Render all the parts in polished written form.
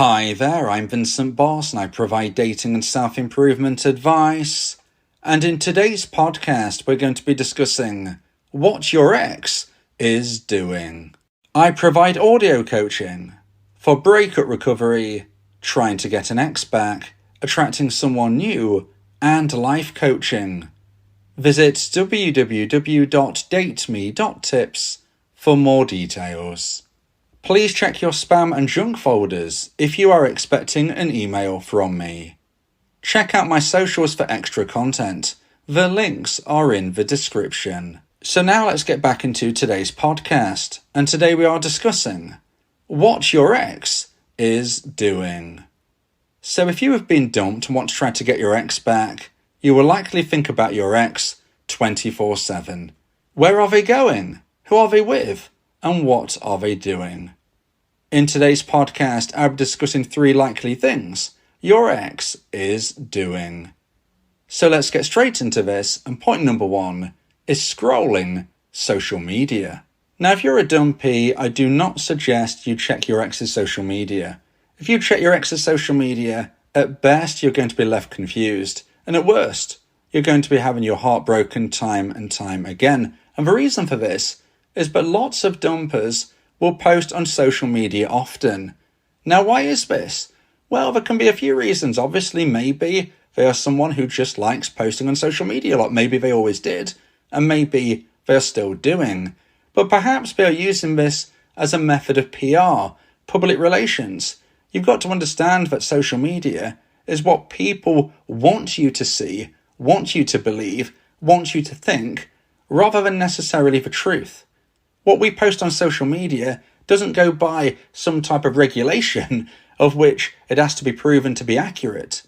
Hi there, I'm Vincent Boss and I provide dating and self-improvement advice. And in today's podcast, we're going to be discussing what your ex is doing. I provide audio coaching for breakup recovery, trying to get an ex back, attracting someone new, and life coaching. Visit www.dateme.tips for more details. Please check your spam and junk folders if you are expecting an email from me. Check out my socials for extra content. The links are in the description. So now let's get back into today's podcast. And today we are discussing what your ex is doing. So if you have been dumped and want to try to get your ex back, you will likely think about your ex 24/7. Where are they going? Who are they with? And what are they doing? In today's podcast, I'll be discussing 3 likely things your ex is doing. So let's get straight into this, and point number 1 is scrolling social media. Now, if you're a dumpee, I do not suggest you check your ex's social media. If you check your ex's social media, at best you're going to be left confused, and at worst, you're going to be having your heart broken time and time again. And the reason for this is that lots of dumpers will post on social media often. Now, why is this? Well, there can be a few reasons. Obviously, maybe they are someone who just likes posting on social media a lot. Maybe they always did, and maybe they're still doing. But perhaps they are using this as a method of PR, public relations. You've got to understand that social media is what people want you to see, want you to believe, want you to think, rather than necessarily the truth. What we post on social media doesn't go by some type of regulation of which it has to be proven to be accurate.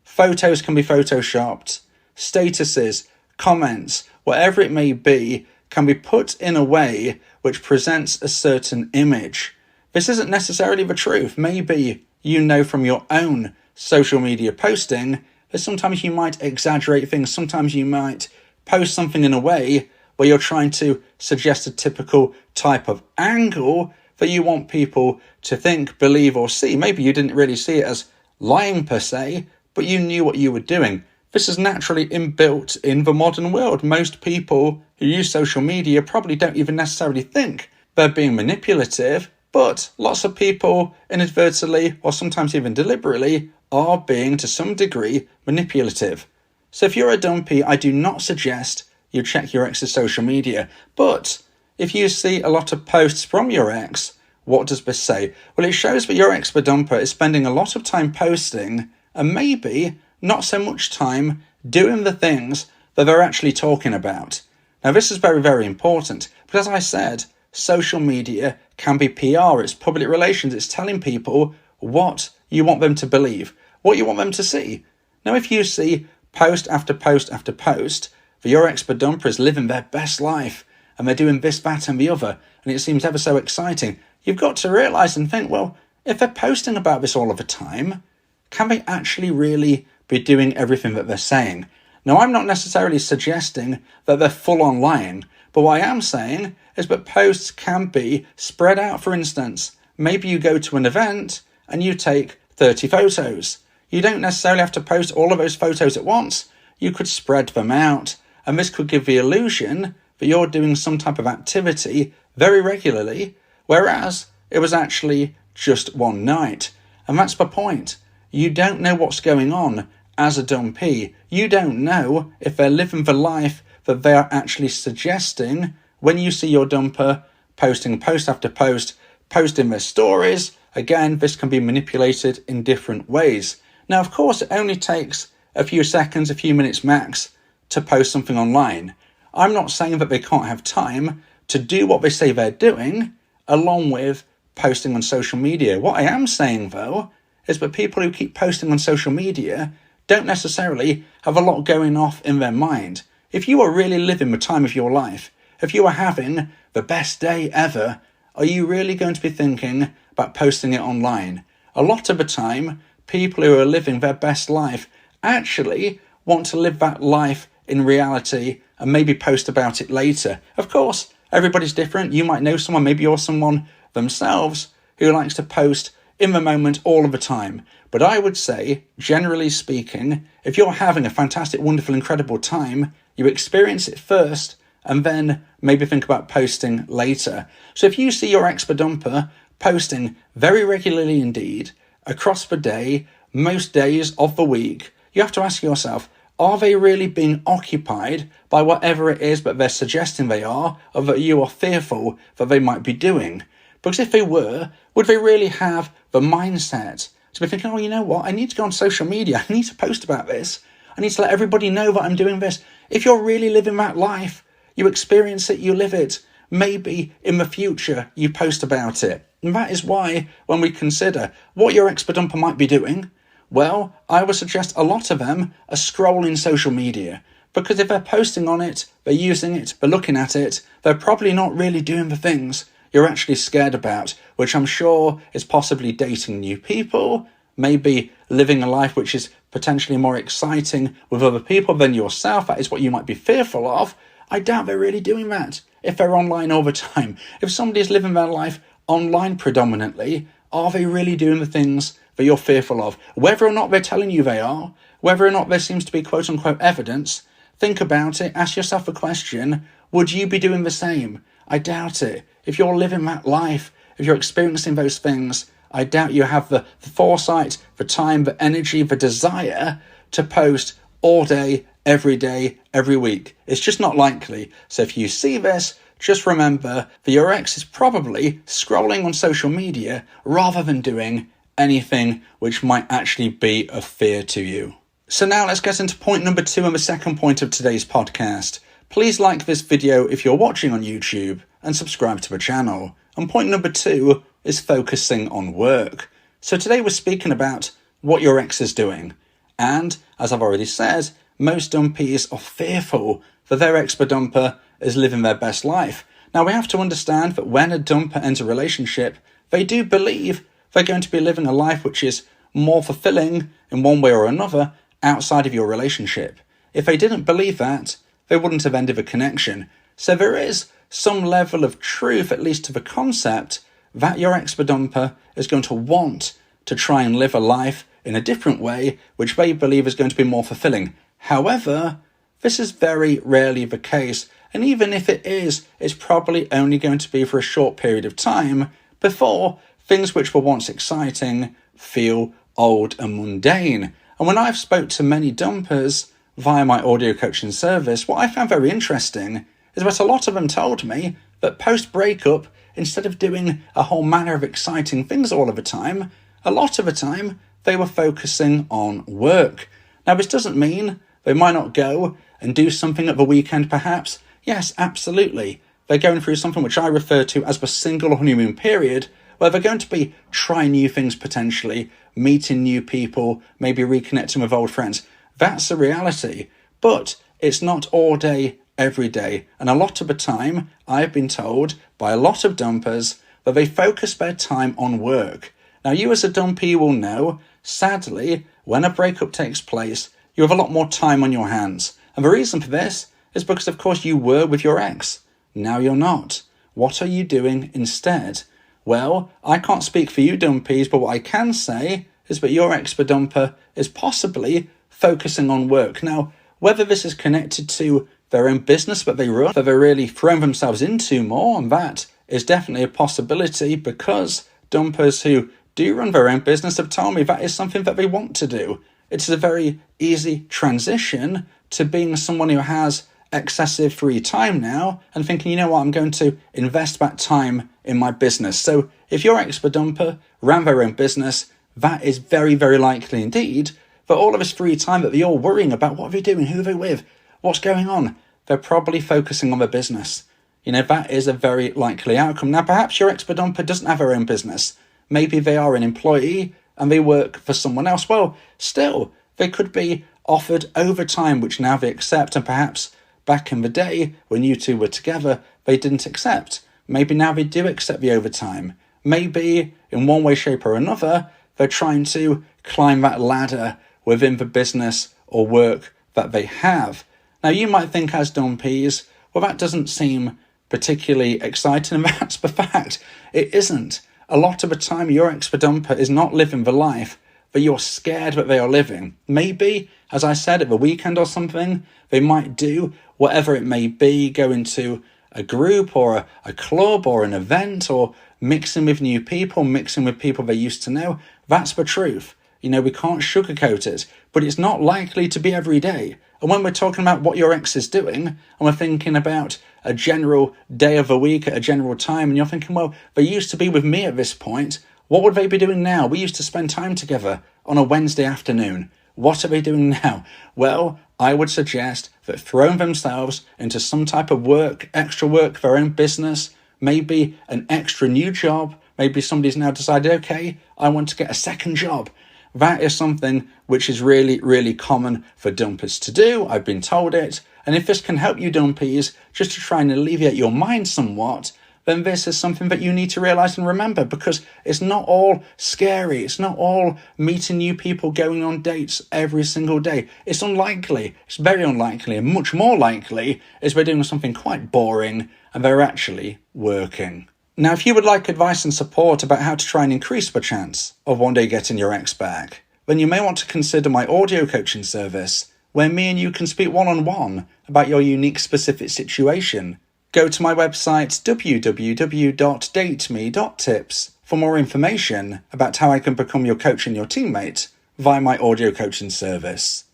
Photos can be photoshopped, statuses, comments, whatever it may be, can be put in a way which presents a certain image. This isn't necessarily the truth. Maybe you know from your own social media posting that sometimes you might exaggerate things, sometimes you might post something in a way where you're trying to suggest a typical type of angle that you want people to think, believe, or see. Maybe you didn't really see it as lying per se, but you knew what you were doing. This is naturally inbuilt in the modern world. Most people who use social media probably don't even necessarily think they're being manipulative, but lots of people inadvertently, or sometimes even deliberately, are being to some degree manipulative. So if you're a dumpee, I do not suggest you check your ex's social media. But if you see a lot of posts from your ex, what does this say? Well, it shows that your ex, the dumper, is spending a lot of time posting and maybe not so much time doing the things that they're actually talking about. Now, this is very, very important because, as I said, social media can be PR. It's public relations. It's telling people what you want them to believe, what you want them to see. Now, if you see post after post after post, for your ex-per dumper is living their best life and they're doing this, that and the other, and it seems ever so exciting, you've got to realise and think, well, if they're posting about this all of the time, can they actually really be doing everything that they're saying? Now, I'm not necessarily suggesting that they're full-on lying, but what I am saying is that posts can be spread out. For instance, maybe you go to an event and you take 30 photos. You don't necessarily have to post all of those photos at once. You could spread them out. And this could give the illusion that you're doing some type of activity very regularly, whereas it was actually just one night. And that's the point. You don't know what's going on as a dumpee. You don't know if they're living the life that they are actually suggesting when you see your dumper posting post after post, posting their stories. Again, this can be manipulated in different ways. Now, of course, it only takes a few seconds, a few minutes max, to post something online. I'm not saying that they can't have time to do what they say they're doing, along with posting on social media. What I am saying, though, is that people who keep posting on social media don't necessarily have a lot going off in their mind. If you are really living the time of your life, if you are having the best day ever, are you really going to be thinking about posting it online? A lot of the time, people who are living their best life actually want to live that life in reality and maybe post about it later. Of course, everybody's different. You might know someone, maybe you're someone themselves who likes to post in the moment all of the time. But I would say, generally speaking, if you're having a fantastic, wonderful, incredible time, you experience it first and then maybe think about posting later. So if you see your ex-dumper posting very regularly indeed, across the day, most days of the week, you have to ask yourself, are they really being occupied by whatever it is that they're suggesting they are, or that you are fearful that they might be doing? Because if they were, would they really have the mindset to be thinking, oh, you know what, I need to go on social media, I need to post about this, I need to let everybody know that I'm doing this. If you're really living that life, you experience it, you live it, maybe in the future you post about it. And that is why when we consider what your ex-dumper might be doing, well, I would suggest a lot of them are scrolling social media. Because if they're posting on it, they're using it, they're looking at it, they're probably not really doing the things you're actually scared about, which I'm sure is possibly dating new people, maybe living a life which is potentially more exciting with other people than yourself. That is what you might be fearful of. I doubt they're really doing that if they're online all the time. If somebody's living their life online predominantly, are they really doing the things that you're fearful of? Whether or not they're telling you they are, whether or not there seems to be quote-unquote evidence, think about it, ask yourself a question, would you be doing the same? I doubt it. If you're living that life, if you're experiencing those things, I doubt you have the foresight, the time, the energy, the desire to post all day, every week. It's just not likely. So if you see this, just remember that your ex is probably scrolling on social media rather than doing anything which might actually be of fear to you. So now let's get into point number 2 and the second point of today's podcast. Please like this video if you're watching on YouTube and subscribe to the channel. And point number 2 is focusing on work. So today we're speaking about what your ex is doing. And as I've already said, most dumpees are fearful that their ex-dumper is living their best life. Now we have to understand that when a dumper ends a relationship, they do believe they're going to be living a life which is more fulfilling in one way or another outside of your relationship. If they didn't believe that, they wouldn't have ended the connection. So there is some level of truth, at least to the concept, that your ex-dumper is going to want to try and live a life in a different way, which they believe is going to be more fulfilling. However, this is very rarely the case, and even if it is, it's probably only going to be for a short period of time before things which were once exciting feel old and mundane. And when I've spoke to many dumpers via my audio coaching service, what I found very interesting is that a lot of them told me that post-breakup, instead of doing a whole manner of exciting things all of the time, a lot of the time they were focusing on work. Now this doesn't mean they might not go and do something at the weekend perhaps. Yes, absolutely. They're going through something which I refer to as the single honeymoon period, where they're going to be trying new things potentially, meeting new people, maybe reconnecting with old friends. That's a reality, but it's not all day, every day. And a lot of the time, I've been told by a lot of dumpers that they focus their time on work. Now, you as a dumpee will know, sadly, when a breakup takes place, you have a lot more time on your hands. And the reason for this is because, of course, you were with your ex. Now you're not. What are you doing instead? Well, I can't speak for you dumpees, but what I can say is that your ex-dumper is possibly focusing on work. Now, whether this is connected to their own business that they run, that they're really throwing themselves into more, and that is definitely a possibility, because dumpers who do run their own business have told me that is something that they want to do. It's a very easy transition to being someone who has excessive free time now and thinking, you know what, I'm going to invest that time in my business. So if your ex-dumper ran their own business, that is very, very likely indeed that all of this free time that they're all worrying about, what are they doing, who are they with, what's going on, they're probably focusing on their business. You know, that is a very likely outcome. Now, perhaps your ex-dumper doesn't have her own business. Maybe they are an employee and they work for someone else. Well, still, they could be offered overtime, which now they accept, and perhaps back in the day when you two were together, they didn't accept. Maybe now they do accept the overtime. Maybe in one way, shape or another, they're trying to climb that ladder within the business or work that they have. Now, you might think as dumpees, well, that doesn't seem particularly exciting, and that's the fact. It isn't. a lot of the time your ex-dumper is not living the life that you're scared that they are living. Maybe, as I said, at the weekend or something, they might do whatever it may be, go into a group or a club or an event, or mixing with new people, mixing with people they used to know. That's the truth. We can't sugarcoat it, but it's not likely to be every day. And when we're talking about what your ex is doing, and we're thinking about a general day of the week at a general time, and you're thinking, well, they used to be with me at this point. What would they be doing now? We used to spend time together on a Wednesday afternoon. What are they doing now? Well, I would suggest that throwing themselves into some type of work, extra work, their own business, maybe an extra new job, maybe somebody's now decided, okay, I want to get a second job. That is something which is really, really common for dumpers to do. I've been told it. And if this can help you dumpies just to try and alleviate your mind somewhat, then this is something that you need to realize and remember, because it's not all scary. It's not all meeting new people, going on dates every single day. It's unlikely. It's very unlikely. And much more likely is they're doing something quite boring and they're actually working. Now, if you would like advice and support about how to try and increase the chance of one day getting your ex back, then you may want to consider my audio coaching service, where me and you can speak one-on-one about your unique specific situation. Go to my website www.dateme.tips for more information about how I can become your coach and your teammate via my audio coaching service.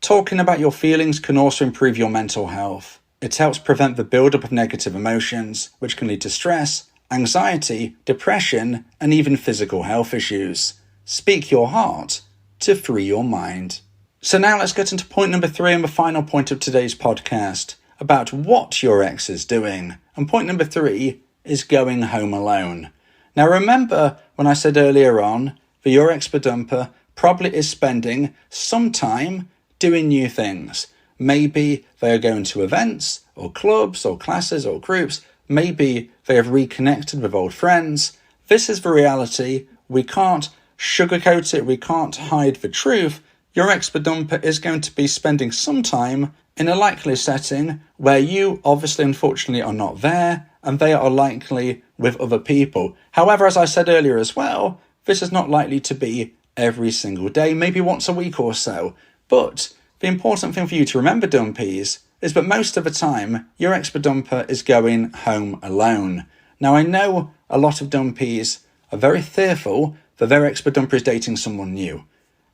Talking about your feelings can also improve your mental health. It helps prevent the buildup of negative emotions, which can lead to stress, anxiety, depression, and even physical health issues. Speak your heart to free your mind. So now let's get into point number 3 and the final point of today's podcast about what your ex is doing. And point number 3 is going home alone. Now remember when I said earlier on that your ex-dumper probably is spending some time doing new things. Maybe they are going to events or clubs or classes or groups. Maybe they have reconnected with old friends. This is the reality. We can't sugarcoat it. We can't hide the truth. Your ex-dumper is going to be spending some time in a likely setting where you obviously, unfortunately, are not there, and they are likely with other people. However, as I said earlier as well, this is not likely to be every single day, maybe once a week or so. But the important thing for you to remember, dumpies, is that most of the time, your ex-dumper is going home alone. Now, I know a lot of dumpies are very fearful that their ex-dumper is dating someone new.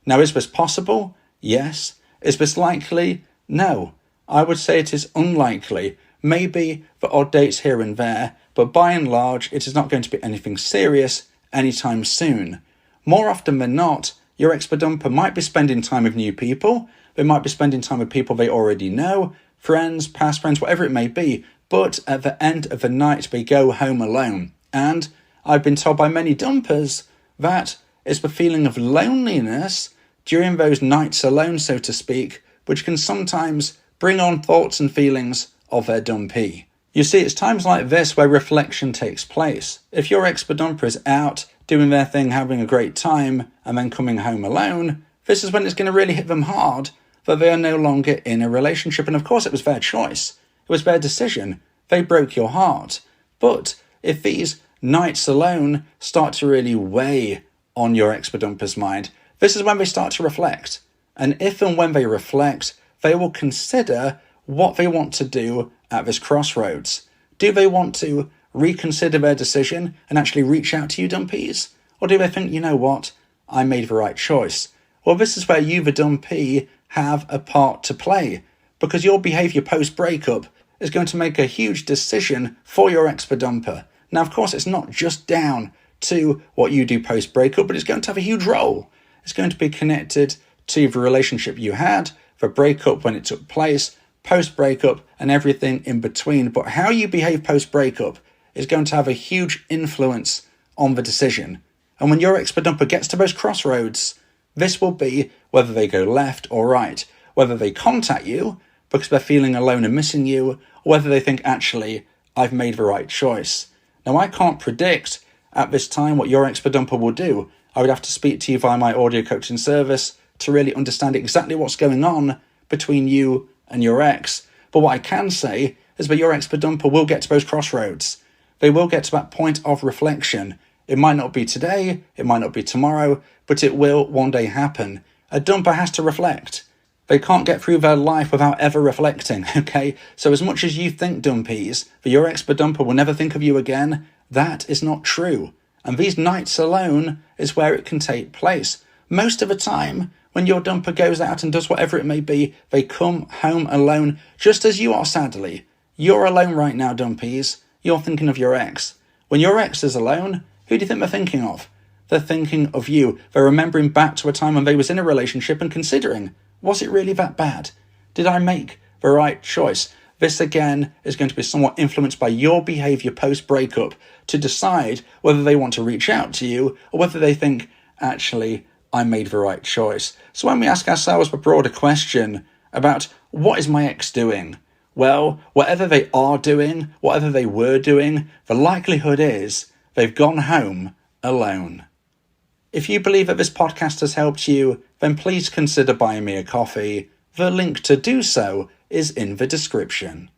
Now, is this possible? Yes. Is this likely? No. I would say it is unlikely. Maybe for odd dates here and there, but by and large, it is not going to be anything serious anytime soon. More often than not, your ex-dumper might be spending time with new people. They might be spending time with people they already know, friends, past friends, whatever it may be. But at the end of the night, they go home alone. And I've been told by many dumpers that it's the feeling of loneliness during those nights alone, so to speak, which can sometimes bring on thoughts and feelings of their dumpee. You see, it's times like this where reflection takes place. If your ex-dumper is out doing their thing, having a great time, and then coming home alone, this is when it's going to really hit them hard that they are no longer in a relationship. And of course, it was their choice. It was their decision. They broke your heart. But if these nights alone start to really weigh on your ex-dumper's mind, this is when they start to reflect. And if and when they reflect, they will consider what they want to do at this crossroads. Do they want to reconsider their decision and actually reach out to you, dumpies? Or do they think, you know what, I made the right choice? Well, this is where you, the dumpee, have a part to play, because your behaviour post-breakup is going to make a huge decision for your ex-dumper. Now, of course, it's not just down to what you do post-breakup, but it's going to have a huge role. It's going to be connected to the relationship you had, the breakup when it took place, post-breakup, and everything in between. But how you behave post-breakup is going to have a huge influence on the decision. And when your ex-dumper gets to those crossroads, this will be whether they go left or right, whether they contact you because they're feeling alone and missing you, or whether they think, actually, I've made the right choice. Now, I can't predict at this time what your ex-dumper will do. I would have to speak to you via my audio coaching service to really understand exactly what's going on between you and your ex. But what I can say is that your ex-dumper will get to those crossroads. They will get to that point of reflection It might not be today, it might not be tomorrow, but it will one day happen. A dumper has to reflect. They can't get through their life without ever reflecting, okay? So as much as you think, dumpees, that your ex-dumper will never think of you again, that is not true. And these nights alone is where it can take place. Most of the time, when your dumper goes out and does whatever it may be, they come home alone, just as you are, sadly. You're alone right now, dumpees. You're thinking of your ex. When your ex is alone, who do you think they're thinking of? They're thinking of you. They're remembering back to a time when they was in a relationship and considering, was it really that bad? Did I make the right choice? This again is going to be somewhat influenced by your behaviour post-breakup to decide whether they want to reach out to you or whether they think, actually, I made the right choice. So when we ask ourselves the broader question about what is my ex doing? Well, whatever they are doing, whatever they were doing, the likelihood is they've gone home alone. If you believe that this podcast has helped you, then please consider buying me a coffee. The link to do so is in the description.